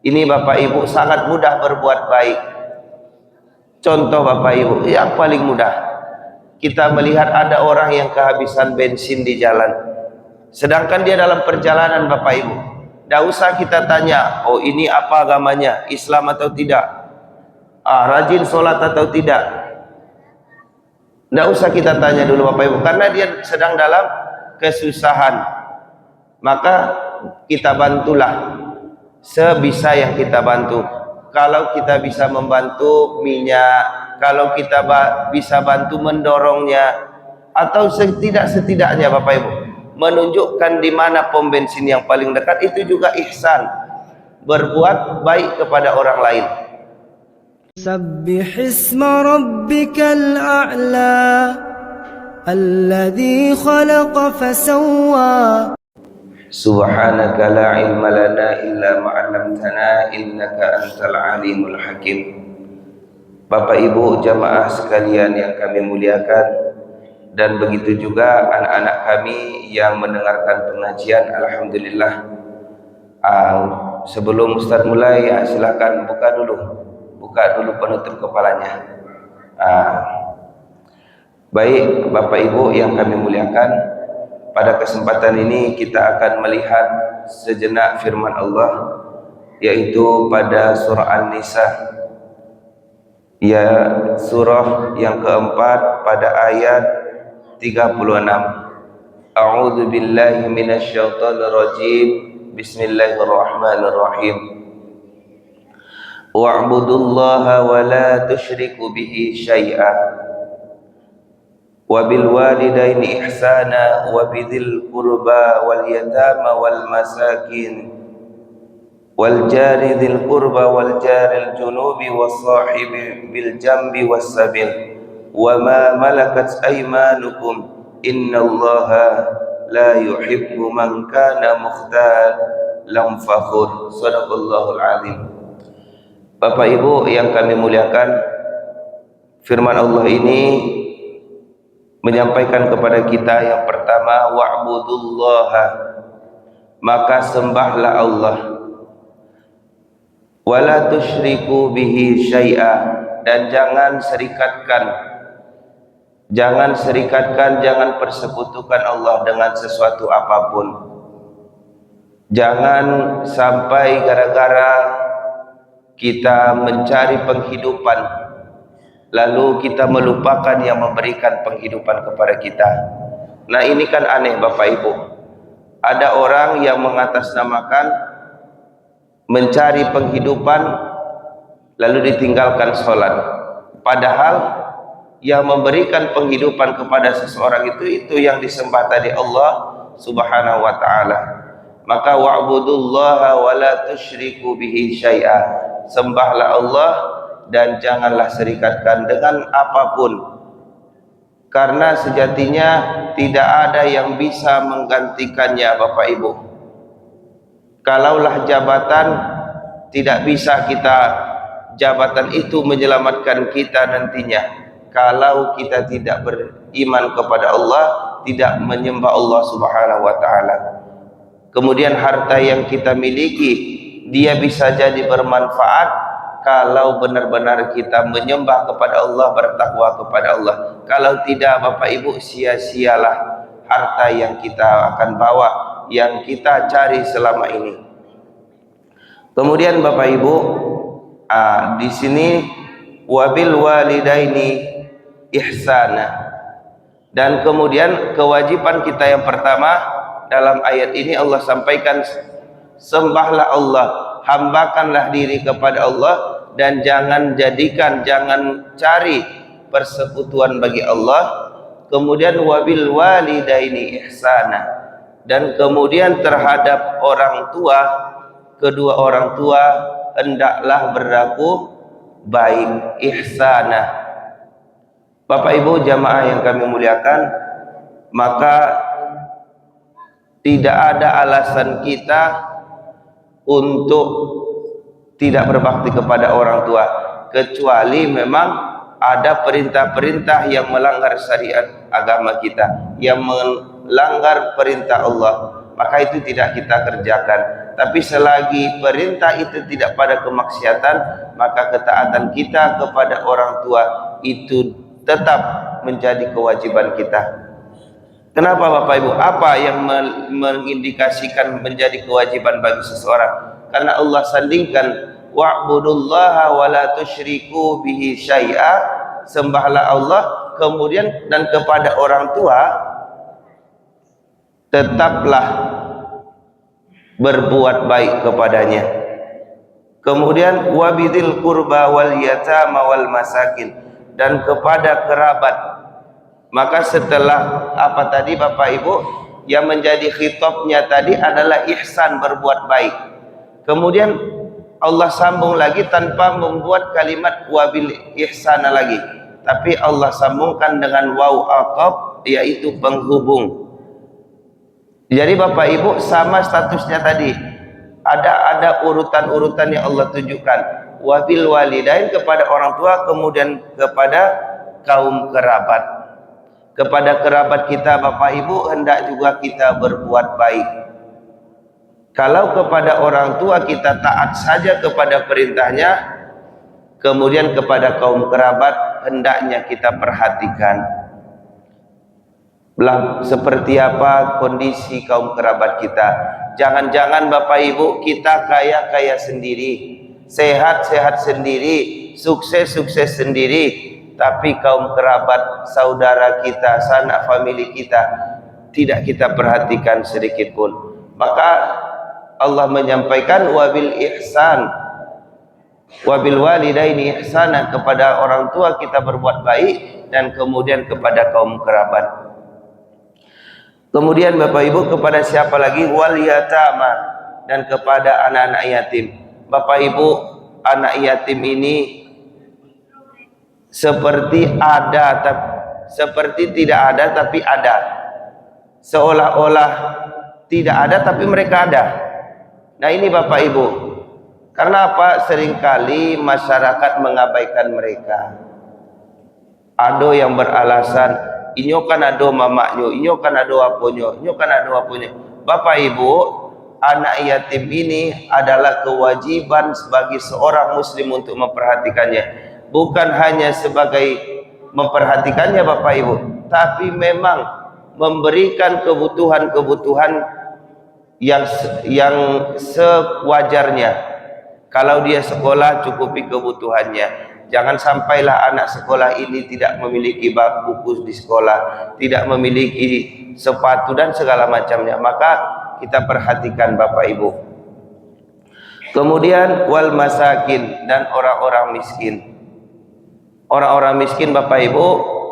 Ini Bapak Ibu sangat mudah berbuat baik. Contoh Bapak Ibu yang paling mudah, kita melihat ada orang yang kehabisan bensin di jalan, sedangkan dia dalam perjalanan Bapak Ibu. Tidak usah kita tanya, oh ini apa agamanya, Islam atau tidak, rajin sholat atau tidak. Tidak usah kita tanya dulu Bapak Ibu, karena dia sedang dalam kesusahan. Maka kita bantulah sebisa yang kita bantu. Kalau kita bisa membantu minyak, kalau kita bisa bantu mendorongnya, atau setidak-setidaknya Bapak Ibu menunjukkan di mana pom bensin yang paling dekat, itu juga ihsan, berbuat baik kepada orang lain. سبح اسم ربك الأعلى الذي خلق فسوى Subhanaka la ilma lana illa ma 'allamtana innaka antal alimul hakim. Bapak Ibu jamaah sekalian yang kami muliakan, dan begitu juga anak-anak kami yang mendengarkan pengajian, alhamdulillah. Sebelum Ustaz mulai, silakan buka dulu penutup kepalanya. Baik Bapak Ibu yang kami muliakan, pada kesempatan ini kita akan melihat sejenak firman Allah, yaitu pada surah An-Nisa, ya surah yang keempat pada ayat 36. A'udzu billahi minasyaitonir rajim. Bismillahirrahmanirrahim. Wa'budullaha wa la tusyriku bihi syai'a wa bil walidaini ihsana wa bidzil qurba wal yatama wal masakin wal jari dzil qurba wal jaril junubi was sahibi bil jambi was sabil wa ma malakat aymanukum innallaha la yuhibbu man kana mukhtalan fakhur. Shadaqallahul azim. Bapak Ibu yang kami muliakan, firman Allah ini menyampaikan kepada kita yang pertama, wa'budullaha, maka sembahlah Allah, wala tusyriku bihi syai'a, dan jangan serikatkan, jangan persekutukan Allah dengan sesuatu apapun. Jangan sampai gara-gara kita mencari penghidupan lalu kita melupakan yang memberikan penghidupan kepada kita. Nah ini kan aneh Bapak Ibu, ada orang yang mengatasnamakan mencari penghidupan lalu ditinggalkan sholat, padahal yang memberikan penghidupan kepada seseorang itu yang disembah tadi Allah Subhanahu wa ta'ala. Maka wa'budullaha wa la tusyriku bihi syai'a, sembahlah Allah dan janganlah serikatkan dengan apapun, karena sejatinya tidak ada yang bisa menggantikannya Bapak Ibu. Kalaulah jabatan, tidak bisa jabatan itu menyelamatkan kita nantinya, kalau kita tidak beriman kepada Allah, tidak menyembah Allah Subhanahu wa ta'ala. Kemudian harta yang kita miliki, dia bisa jadi bermanfaat kalau benar-benar kita menyembah kepada Allah, bertakwa kepada Allah. Kalau tidak Bapak Ibu, sia-sialah harta yang kita akan bawa, yang kita cari selama ini. Kemudian Bapak Ibu, di sini wabil walidaini ihsana, dan kemudian kewajiban kita yang pertama dalam ayat ini Allah sampaikan, sembahlah Allah, hambakanlah diri kepada Allah, dan jangan cari persekutuan bagi Allah. Kemudian wabil walidaini ihsana, dan kemudian terhadap orang tua, kedua orang tua hendaklah berlaku baik, ihsana. Bapak Ibu jamaah yang kami muliakan, maka tidak ada alasan kita untuk tidak berbakti kepada orang tua, kecuali memang ada perintah-perintah yang melanggar syariat agama kita, yang melanggar perintah Allah, maka itu tidak kita kerjakan. Tapi selagi perintah itu tidak pada kemaksiatan, maka ketaatan kita kepada orang tua itu tetap menjadi kewajiban kita. Kenapa Bapak Ibu? Apa yang mengindikasikan menjadi kewajiban bagi seseorang? Karena Allah sandingkan wa'budullaha wa la tusyriku bihi syai'a, sembahlah Allah, kemudian dan kepada orang tua tetaplah berbuat baik kepadanya. Kemudian wabidil qurba wal yatama wal masakin, dan kepada kerabat. Maka setelah apa tadi Bapak Ibu, yang menjadi khitabnya tadi adalah ihsan, berbuat baik. Kemudian Allah sambung lagi tanpa membuat kalimat wabil ihsana lagi, tapi Allah sambungkan dengan waw ataf, yaitu penghubung. Jadi Bapak Ibu sama statusnya tadi. Ada urutan-urutan yang Allah tunjukkan. Wabil walidain, kepada orang tua, kemudian kepada kaum kerabat. Kepada kerabat kita Bapak Ibu hendak juga kita berbuat baik. Kalau kepada orang tua kita taat saja kepada perintahnya, kemudian kepada kaum kerabat hendaknya kita perhatikan seperti apa kondisi kaum kerabat kita. Jangan-jangan Bapak Ibu kita kaya-kaya sendiri, sehat-sehat sendiri, sukses-sukses sendiri, tapi kaum kerabat, saudara kita, sanak famili kita tidak kita perhatikan sedikit pun. Maka Allah menyampaikan wabil ihsan, wabil walidaini ihsana, kepada orang tua kita berbuat baik, dan kemudian kepada kaum kerabat. Kemudian Bapak Ibu kepada siapa lagi? Wal yatama, dan kepada anak-anak yatim. Bapak Ibu, anak yatim ini seperti ada, seperti tidak ada, tapi ada. Seolah-olah tidak ada, tapi mereka ada. Nah ini Bapak Ibu, karena apa? Seringkali masyarakat mengabaikan mereka. Ado yang beralasan, inyo kan ado mamaknyo, inyo kan ado aponyo, inyo kan ado aponyo. Bapak Ibu, anak yatim ini adalah kewajiban sebagai seorang muslim untuk memperhatikannya. Bukan hanya sebagai memperhatikannya Bapak Ibu, tapi memang memberikan kebutuhan-kebutuhan yang sewajarnya. Kalau dia sekolah, cukupi kebutuhannya. Jangan sampailah anak sekolah ini tidak memiliki buku di sekolah, tidak memiliki sepatu dan segala macamnya. Maka kita perhatikan Bapak Ibu. Kemudian wal masakin, dan orang-orang miskin. Orang-orang miskin Bapak Ibu,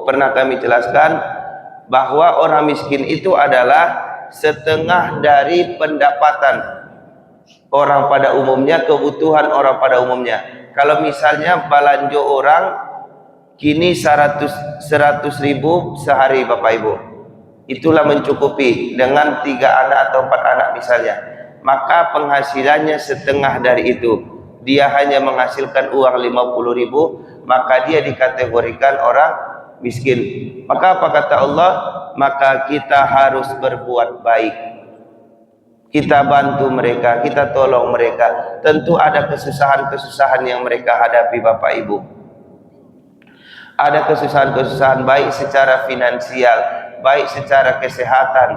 pernah kami jelaskan bahwa orang miskin itu adalah setengah dari pendapatan orang pada umumnya, kebutuhan orang pada umumnya. Kalau misalnya balanjo orang kini 100 ribu sehari Bapak Ibu, itulah mencukupi dengan 3 anak atau 4 anak misalnya. Maka penghasilannya setengah dari itu. Dia hanya menghasilkan uang 50 ribu, maka dia dikategorikan orang miskin. Maka apa kata Allah? Maka kita harus berbuat baik. Kita bantu mereka, kita tolong mereka. Tentu ada kesusahan-kesusahan yang mereka hadapi Bapak Ibu. Ada kesusahan-kesusahan baik secara finansial, baik secara kesehatan,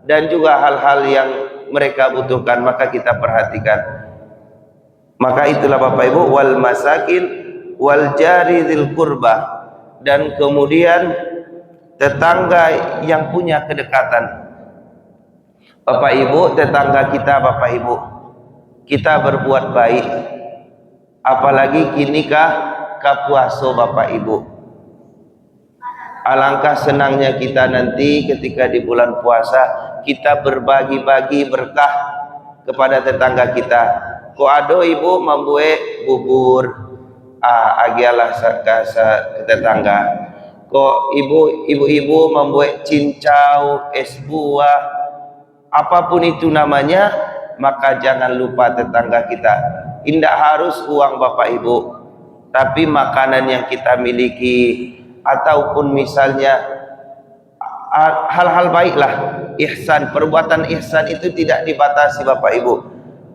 dan juga hal-hal yang mereka butuhkan, maka kita perhatikan. Maka itulah Bapak Ibu, wal masakin wal jari dzil qurba, dan kemudian tetangga yang punya kedekatan. Bapak Ibu, tetangga kita Bapak Ibu, kita berbuat baik. Apalagi kinikah kapuaso Bapak Ibu. Alangkah senangnya kita nanti ketika di bulan puasa kita berbagi-bagi berkah kepada tetangga kita. Ko ado ibu membuat bubur, agialah sarkasa tetangga. Ko ibu-ibu membuat cincau, es buah, apapun itu namanya, maka jangan lupa tetangga kita. Tidak harus uang Bapak Ibu, tapi makanan yang kita miliki, ataupun misalnya hal-hal baiklah. Ihsan, perbuatan ihsan itu tidak dibatasi Bapak Ibu.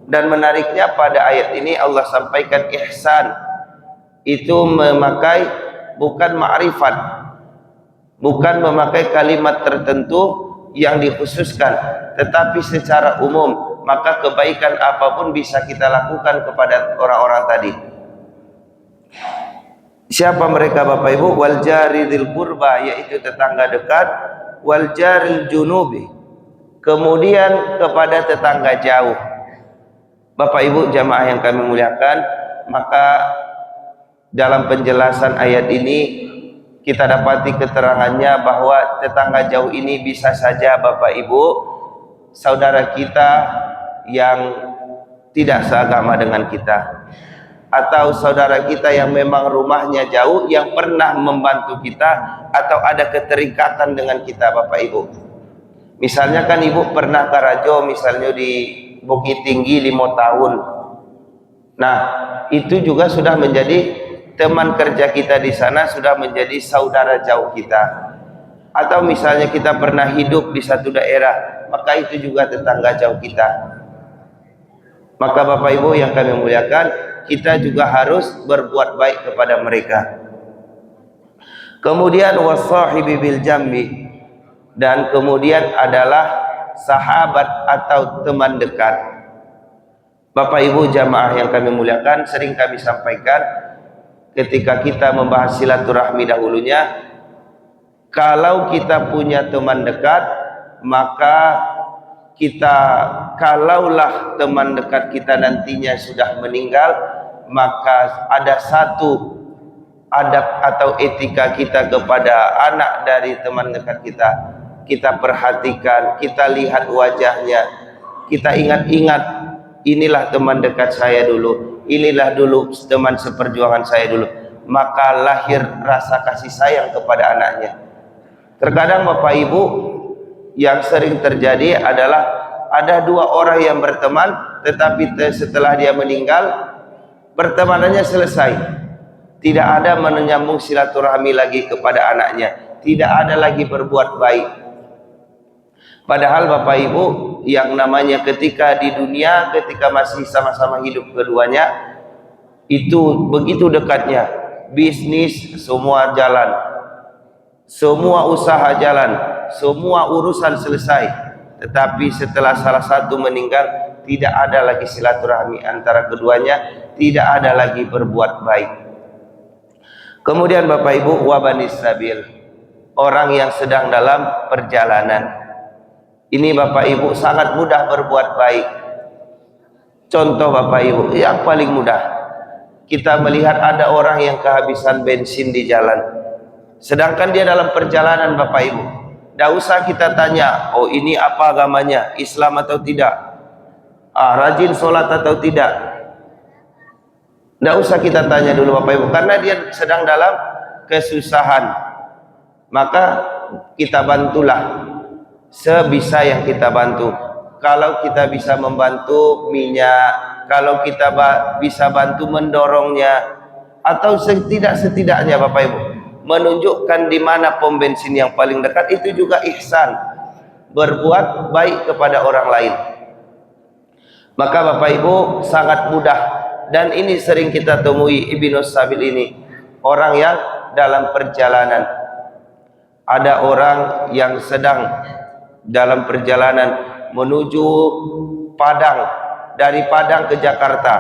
Dan menariknya pada ayat ini Allah sampaikan ihsan itu memakai bukan ma'rifat, bukan memakai kalimat tertentu yang dikhususkan, tetapi secara umum. Maka kebaikan apapun bisa kita lakukan kepada orang-orang tadi. Siapa mereka Bapak Ibu? Wal jari dzil qurba, yaitu tetangga dekat, wal jaril junubi, kemudian kepada tetangga jauh. Bapak Ibu jamaah yang kami muliakan, maka dalam penjelasan ayat ini kita dapati keterangannya bahwa tetangga jauh ini bisa saja Bapak Ibu saudara kita yang tidak seagama dengan kita, atau saudara kita yang memang rumahnya jauh, yang pernah membantu kita atau ada keterikatan dengan kita Bapak Ibu. Misalnya kan Ibu pernah ke Rajo, misalnya di Bukit Tinggi 5 tahun. Nah, itu juga sudah menjadi teman kerja kita di sana, sudah menjadi saudara jauh kita. Atau misalnya kita pernah hidup di satu daerah, maka itu juga tetangga jauh kita. Maka Bapak Ibu yang kami muliakan, kita juga harus berbuat baik kepada mereka. Kemudian wasahibi bil jambi, dan kemudian adalah sahabat atau teman dekat. Bapak Ibu jamaah yang kami muliakan, sering kami sampaikan ketika kita membahas silaturahmi dahulunya, kalau kita punya teman dekat, maka kita, kalaulah teman dekat kita nantinya sudah meninggal, maka ada satu adab atau etika kita kepada anak dari teman dekat kita. Kita perhatikan, kita lihat wajahnya, kita ingat-ingat, inilah teman dekat saya dulu, inilah dulu teman seperjuangan saya dulu. Maka lahir rasa kasih sayang kepada anaknya. Terkadang Bapak Ibu, yang sering terjadi adalah ada 2 orang yang berteman, tetapi setelah dia meninggal pertemanannya selesai, tidak ada menyambung silaturahmi lagi kepada anaknya, tidak ada lagi berbuat baik. Padahal Bapak Ibu, yang namanya ketika di dunia, ketika masih sama-sama hidup keduanya, itu begitu dekatnya, bisnis semua jalan, semua usaha jalan, semua urusan selesai. Tetapi setelah salah satu meninggal, tidak ada lagi silaturahmi antara keduanya, tidak ada lagi berbuat baik. Kemudian Bapak Ibu, wabanis sabil, orang yang sedang dalam perjalanan. Ini Bapak Ibu sangat mudah berbuat baik. Contoh Bapak Ibu yang paling mudah, kita melihat ada orang yang kehabisan bensin di jalan, sedangkan dia dalam perjalanan Bapak Ibu. Tidak usah kita tanya, oh ini apa agamanya, Islam atau tidak, rajin sholat atau tidak. Tidak usah kita tanya dulu Bapak Ibu, karena dia sedang dalam kesusahan. Maka kita bantulah sebisa yang kita bantu. Kalau kita bisa membantu minyak, kalau kita bisa bantu mendorongnya, atau setidak-setidaknya Bapak Ibu menunjukkan di mana pom bensin yang paling dekat, itu juga ihsan, berbuat baik kepada orang lain. Maka Bapak Ibu sangat mudah, dan ini sering kita temui Ibnu Sabil ini, orang yang dalam perjalanan. Ada orang yang sedang dalam perjalanan menuju Padang, dari Padang ke Jakarta,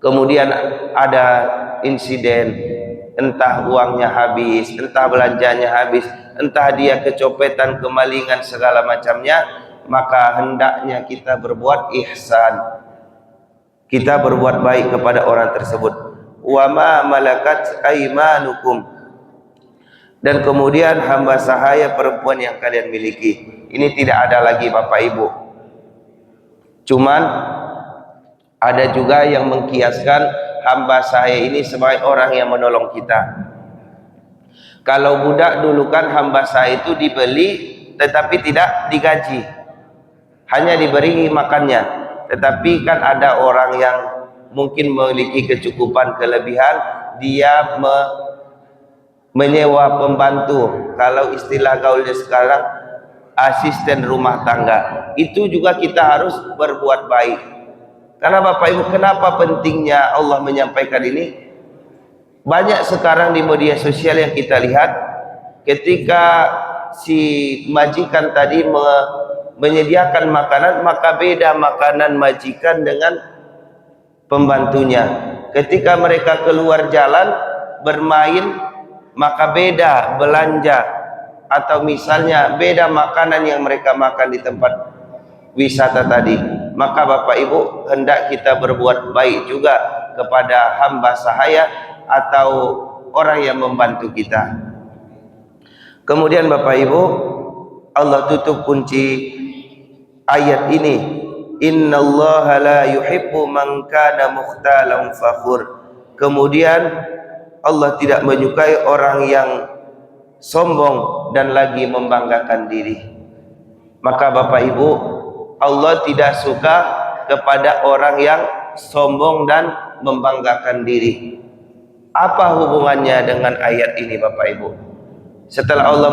kemudian ada insiden, entah uangnya habis, entah belanjanya habis, entah dia kecopetan, kemalingan, segala macamnya. Maka hendaknya kita berbuat ihsan, kita berbuat baik kepada orang tersebut. Wa ma malakat aimanukum, dan kemudian hamba sahaya perempuan yang kalian miliki. Ini tidak ada lagi Bapak Ibu. Cuman ada juga yang mengkiaskan hamba sahaya ini sebagai orang yang menolong kita. Kalau budak dulu kan hamba sahaya itu dibeli tetapi tidak digaji, hanya diberi makannya. Tetapi kan ada orang yang mungkin memiliki kecukupan, kelebihan, dia menyewa pembantu. Kalau istilah gaulnya sekarang, asisten rumah tangga. Itu juga kita harus berbuat baik. Karena Bapak Ibu, kenapa pentingnya Allah menyampaikan ini? Banyak sekarang di media sosial yang kita lihat, ketika si majikan tadi menyediakan makanan, maka beda makanan majikan dengan pembantunya. Ketika mereka keluar jalan bermain, maka beda belanja, atau misalnya beda makanan yang mereka makan di tempat wisata tadi. Maka Bapak Ibu, hendak kita berbuat baik juga kepada hamba sahaya atau orang yang membantu kita. Kemudian Bapak Ibu, Allah tutup kunci ayat ini, innallaha la yuhibbu man kana mukhtalan fakhur. Kemudian Allah tidak menyukai orang yang sombong dan lagi membanggakan diri. Maka Bapak Ibu, Allah tidak suka kepada orang yang sombong dan membanggakan diri. Apa hubungannya dengan ayat ini Bapak Ibu? Setelah Allah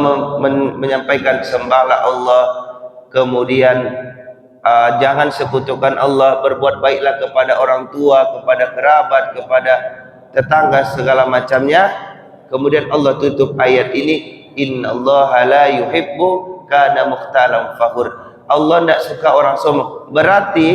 menyampaikan sembahlah Allah, kemudian jangan sekutukan Allah, berbuat baiklah kepada orang tua, kepada kerabat, kepada tetangga, segala macamnya. Kemudian Allah tutup ayat ini, innallaha la yuhibbu kana mukhtalan fakhur. Allah tidak suka orang sombong. Berarti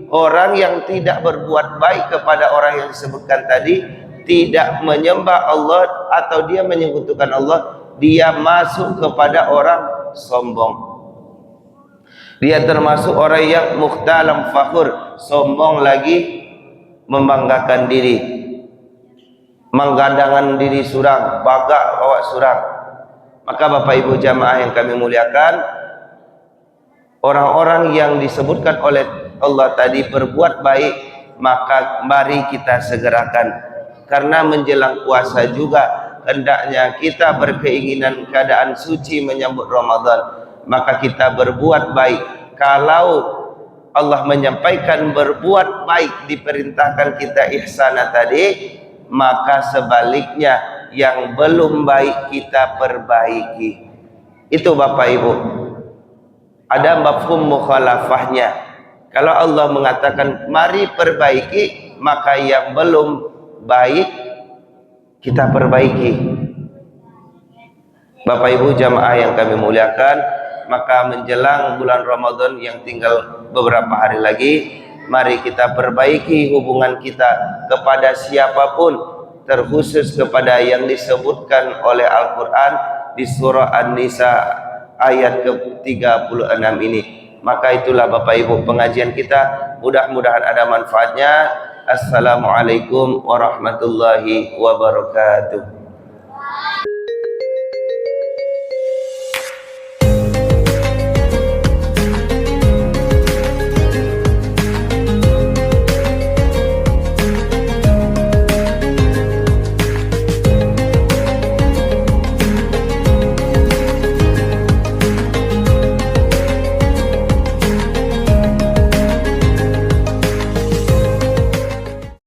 orang yang tidak berbuat baik kepada orang yang disebutkan tadi, tidak menyembah Allah atau dia menyekutukan Allah, dia masuk kepada orang sombong. Dia termasuk orang yang mukhtalan fakhur, sombong lagi membanggakan diri, menggandangkan diri surang, bagak bawa surang. Maka Bapak Ibu jamaah yang kami muliakan, orang-orang yang disebutkan oleh Allah tadi berbuat baik, maka mari kita segerakan. Karena menjelang puasa juga hendaknya kita berkeinginan keadaan suci menyambut Ramadan, maka kita berbuat baik. Kalau Allah menyampaikan berbuat baik, diperintahkan kita ihsana tadi, maka sebaliknya yang belum baik kita perbaiki. Itu Bapak Ibu, ada mafhum mukhalafahnya. Kalau Allah mengatakan mari perbaiki, maka yang belum baik kita perbaiki. Bapak Ibu jamaah yang kami muliakan, maka menjelang bulan Ramadan yang tinggal beberapa hari lagi, mari kita perbaiki hubungan kita kepada siapapun, terkhusus kepada yang disebutkan oleh Al-Quran di surah An-Nisa ayat ke-36 ini. Maka itulah Bapak Ibu pengajian kita, mudah-mudahan ada manfaatnya. Assalamualaikum warahmatullahi wabarakatuh.